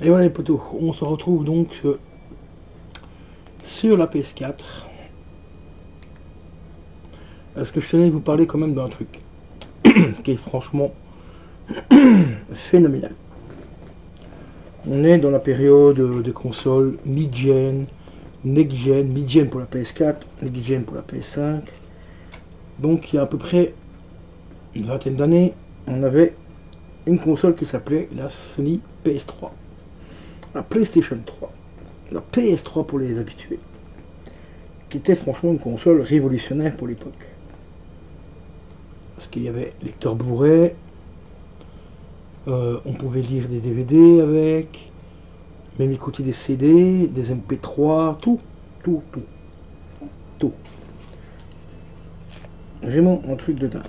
Et voilà les potos, on se retrouve donc sur la PS4. Parce que je tenais à vous parler quand même d'un truc qui est franchement phénoménal. On est dans la période des consoles mid-gen, next-gen, mid-gen pour la PS4, next-gen pour la PS5. Donc il y a à peu près une vingtaine d'années, on avait une console qui s'appelait la Sony PS3. La PlayStation 3. La PS3 pour les habitués. Qui était franchement une console révolutionnaire pour l'époque. Parce qu'il y avait lecteur Blu-ray, on pouvait lire des DVD avec, même écouter des CD, des MP3, tout, tout, tout, tout. Vraiment un truc de dingue.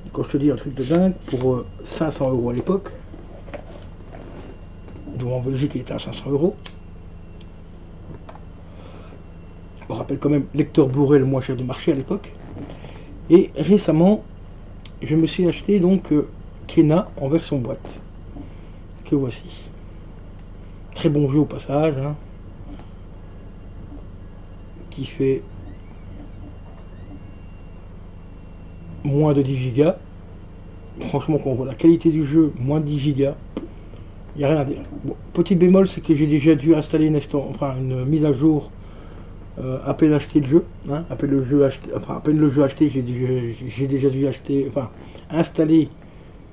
Et quand je te dis un truc de dingue, pour 500 € à l'époque, dont en Belgique il était à 500 €, je me rappelle quand même lecteur Blu-ray le moins cher du marché à l'époque. Et récemment, je me suis acheté donc Kena en version boîte, que voici. Très bon jeu au passage, hein, qui fait moins de 10 gigas. Franchement, quand on voit la qualité du jeu, moins de 10 gigas, il n'y a rien à dire. Bon, petit bémol, c'est que j'ai déjà dû installer une mise à jour à peine acheté le jeu. Hein, à peine le jeu acheté, enfin, à peine le jeu acheté, j'ai déjà dû acheter, enfin, installer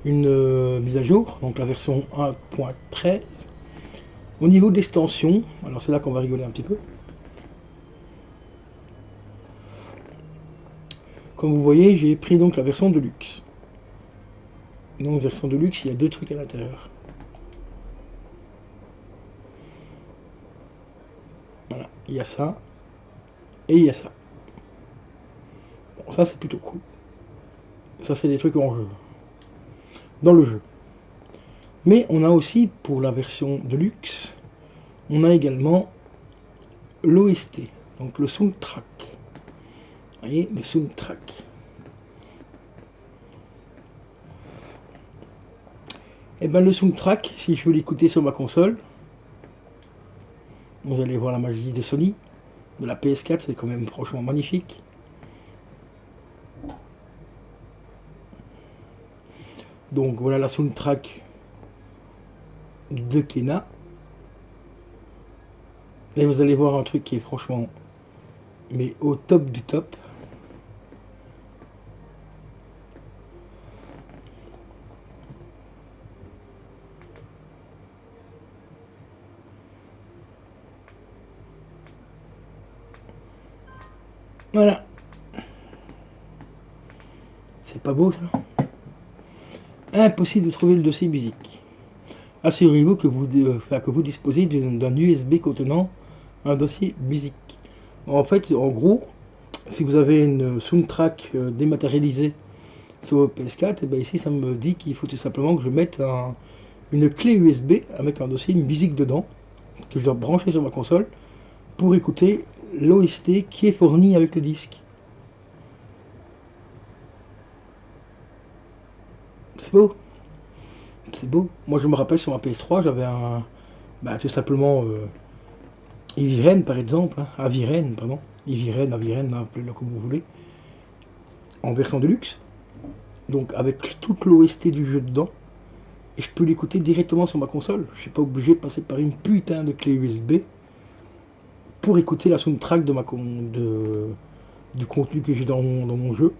une mise à jour, donc la version 1.13. Au niveau de l'extension, alors c'est là qu'on va rigoler un petit peu. Comme vous voyez, j'ai pris donc la version de luxe. Donc version de luxe, il y a deux trucs à l'intérieur. Voilà, il y a ça et il y a ça. Bon, ça c'est plutôt cool. Ça c'est des trucs en jeu, dans le jeu. Mais on a aussi, pour la version de luxe, on a également l'OST, donc le soundtrack. Vous voyez, le soundtrack. Et bien le soundtrack, si je veux l'écouter sur ma console, vous allez voir la magie de Sony, de la PS4, c'est quand même franchement magnifique. Donc voilà la soundtrack de Kena. Et vous allez voir un truc qui est franchement, mais au top du top. Voilà. C'est pas beau ça? Impossible de trouver le dossier musique. Assurez-vous que vous disposez d'un USB contenant un dossier musique. En fait, en gros, si vous avez une soundtrack dématérialisée sur votre PS4, et bien ici ça me dit qu'il faut tout simplement que je mette une clé USB avec un dossier musique dedans, que je dois brancher sur ma console, pour écouter l'OST qui est fourni avec le disque. C'est beau, c'est beau. Moi je me rappelle sur ma PS3, j'avais tout simplement Eviren par exemple, hein, Aviren, pardon. Aviren, appelez-le comme vous voulez, en version de luxe, donc avec toute l'OST du jeu dedans, et je peux l'écouter directement sur ma console. Je suis pas obligé de passer par une putain de clé USB pour écouter la soundtrack du contenu que j'ai dans mon jeu.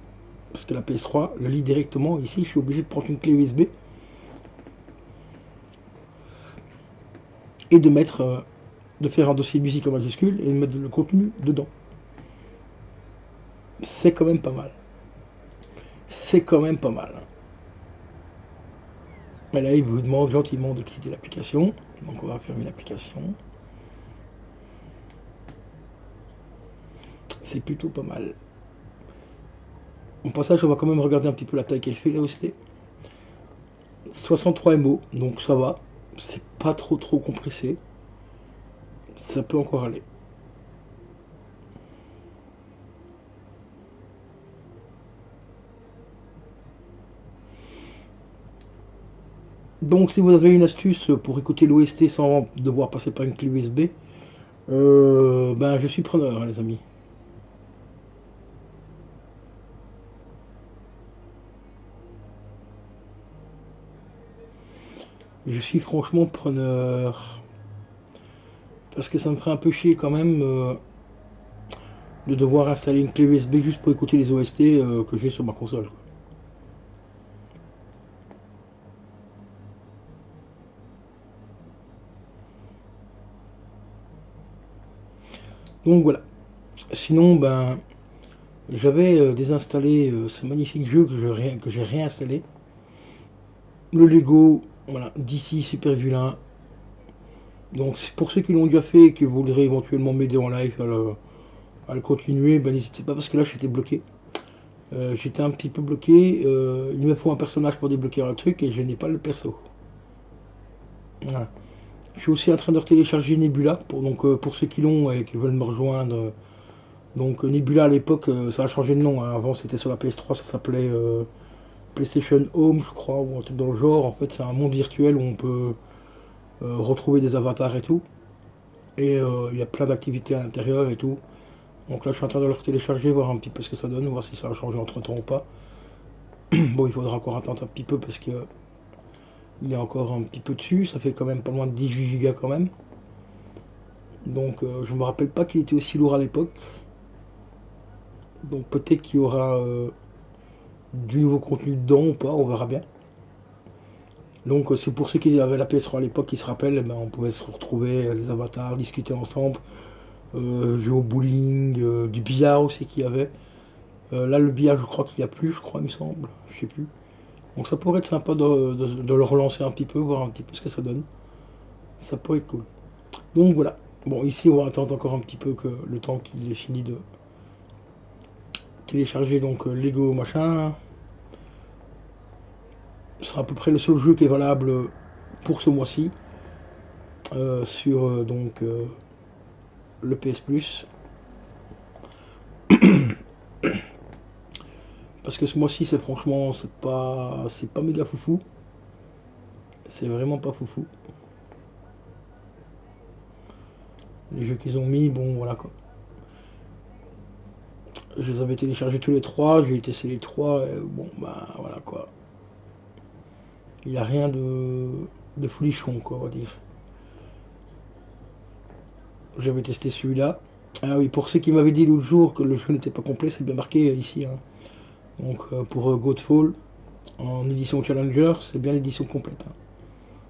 Parce que la PS3 le lit directement. Ici, je suis obligé de prendre une clé USB et de faire un dossier musique en majuscule et de mettre le contenu dedans. C'est quand même pas mal. C'est quand même pas mal. Mais là, il vous demande gentiment de quitter l'application. Donc, on va fermer l'application. C'est plutôt pas mal. Au passage, on va quand même regarder un petit peu la taille qu'elle fait, là aussi. 63 MO, donc ça va. C'est pas trop compressé. Ça peut encore aller. Donc si vous avez une astuce pour écouter l'OST sans devoir passer par une clé USB, ben je suis preneur, hein, les amis. Je suis franchement preneur. Parce que ça me ferait un peu chier quand même de devoir installer une clé USB juste pour écouter les OST que j'ai sur ma console. Donc voilà. Sinon, ben, j'avais désinstallé ce magnifique jeu que j'ai réinstallé. Le Lego, voilà, DC Super Vilain. Donc pour ceux qui l'ont déjà fait et qui voudraient éventuellement m'aider en live à le continuer, ben n'hésitez pas parce que là j'étais bloqué. J'étais un petit peu bloqué. Il me faut un personnage pour débloquer un truc et je n'ai pas le perso. Voilà. Je suis aussi en train de télécharger Nebula pour ceux qui l'ont et qui veulent me rejoindre. Donc Nebula à l'époque ça a changé de nom, hein. Avant c'était sur la PS3, ça s'appelait PlayStation Home je crois ou un truc dans le genre. En fait c'est un monde virtuel où on peut retrouver des avatars et tout. Et il y a plein d'activités à l'intérieur et tout. Donc là je suis en train de le télécharger, voir un petit peu ce que ça donne, voir si ça a changé entre temps ou pas. Bon il faudra encore attendre un petit peu parce que il y a encore un petit peu dessus, ça fait quand même pas loin de 18 Go quand même. Donc je me rappelle pas qu'il était aussi lourd à l'époque. Donc peut-être qu'il y aura du nouveau contenu dedans ou pas, on verra bien. Donc c'est pour ceux qui avaient la PS3 à l'époque qui se rappellent, eh ben, on pouvait se retrouver les avatars, discuter ensemble, jouer au bowling, du billard aussi qu'il y avait. Là le billard je crois qu'il n'y a plus, je crois il me semble, je sais plus. Donc ça pourrait être sympa de le relancer un petit peu, voir un petit peu ce que ça donne. Ça pourrait être cool. Donc voilà. Bon ici on va attendre encore un petit peu que le temps qu'il ait fini de télécharger donc Lego machin. Ce sera à peu près le seul jeu qui est valable pour ce mois-ci sur le PS Plus. Parce que ce mois-ci c'est franchement c'est pas méga foufou. C'est vraiment pas foufou. Les jeux qu'ils ont mis, bon voilà quoi. Je les avais téléchargés tous les trois, j'ai testé les trois, et bon bah voilà quoi. Il n'y a rien de folichon quoi on va dire. J'avais testé celui-là. Ah oui, pour ceux qui m'avaient dit l'autre jour que le jeu n'était pas complet, c'est bien marqué ici, hein. Donc pour Godfall, en édition Challenger, c'est bien l'édition complète, hein.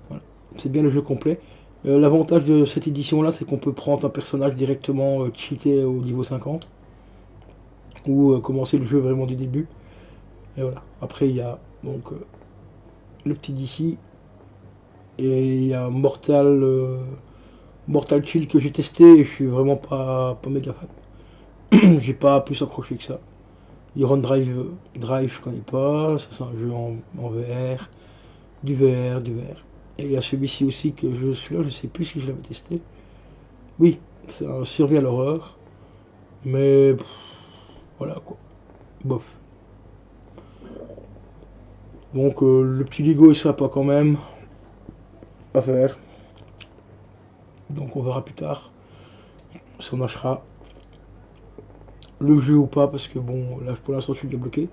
Voilà. C'est bien le jeu complet. L'avantage de cette édition là, c'est qu'on peut prendre un personnage directement cheaté au niveau 50 ou commencer le jeu vraiment du début. Et voilà. Après il y a donc le petit DC et il y a Mortal Chill que j'ai testé et je suis vraiment pas méga fan. J'ai pas plus accroché que ça. Iron Drive je connais pas, ça c'est un jeu en VR, du VR, du VR. Et il y a celui-ci aussi que celui-là je sais plus si je l'avais testé. Oui, c'est un survie à l'horreur, mais voilà quoi, bof. Donc le petit Lego est sympa quand même à faire. Donc on verra plus tard si on achètera le jeu ou pas parce que bon là pour l'instant je suis débloqué.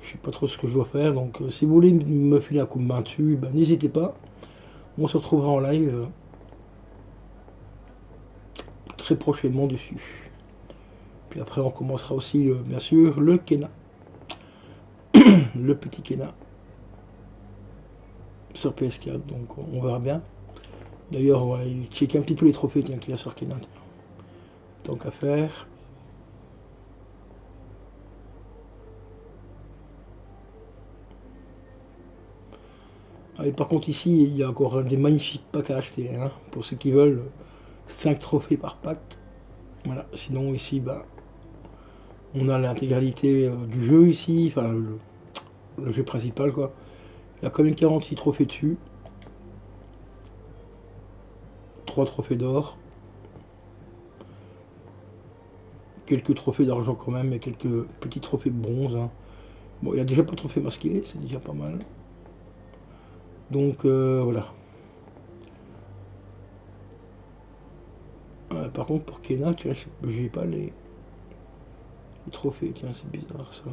Je sais pas trop ce que je dois faire, donc si vous voulez me filer un coup de main dessus, ben, n'hésitez pas. On se retrouvera en live très prochainement dessus. Puis après on commencera aussi bien sûr le Kena, le petit Kena sur PS4, donc on verra bien. D'ailleurs on va checker un petit peu les trophées qu'il y a sur Kena. Tant qu'à faire. Ah, et par contre ici il y a encore des magnifiques packs à acheter, hein, pour ceux qui veulent 5 trophées par pack. Voilà, sinon ici bah, on a l'intégralité du jeu ici, enfin le jeu principal quoi. Il y a quand même 46 trophées dessus. 3 trophées d'or. Quelques trophées d'argent quand même et quelques petits trophées de bronze, hein. Bon, il y a déjà pas de trophée masqué, c'est déjà pas mal. Donc voilà. Par contre pour Kena, tu vois, j'ai pas les trophées, tiens c'est bizarre ça.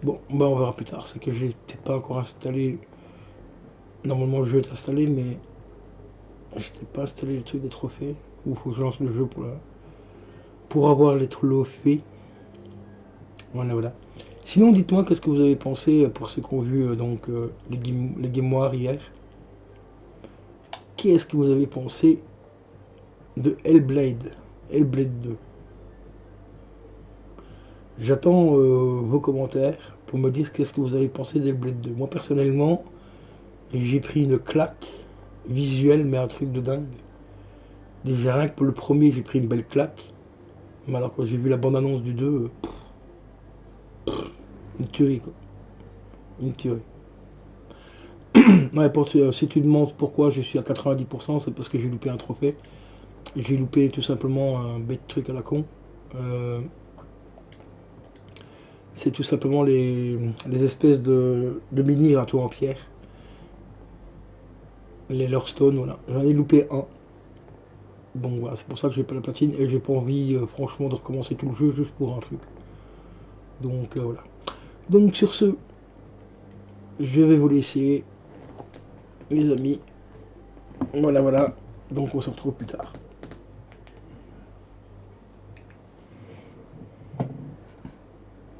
Bon, bah on verra plus tard, c'est que j'ai peut-être pas encore installé. Normalement le jeu est installé, mais je n'ai pas installé le truc des trophées. Ou faut que je lance le jeu pour avoir les trophées. Voilà, voilà. Sinon, dites-moi, qu'est-ce que vous avez pensé pour ceux qui ont vu donc les Game War hier. Qu'est-ce que vous avez pensé de Hellblade, Hellblade 2? J'attends vos commentaires pour me dire qu'est-ce que vous avez pensé d'Hellblade 2. Moi, personnellement, j'ai pris une claque visuelle, mais un truc de dingue. Déjà, rien que pour le premier, j'ai pris une belle claque. Mais alors, quand j'ai vu la bande-annonce du 2, une tuerie, quoi. Une tuerie. Ouais, si tu demandes pourquoi je suis à 90%, c'est parce que j'ai loupé un trophée. J'ai loupé tout simplement un bête truc à la con. Euh, c'est tout simplement les espèces de mini-râteaux en pierre. Les Lurstone, voilà. J'en ai loupé un. Donc voilà, c'est pour ça que j'ai pas la platine et j'ai pas envie franchement de recommencer tout le jeu juste pour un truc. Donc voilà. Donc sur ce, je vais vous laisser, les amis. Voilà, voilà. Donc on se retrouve plus tard.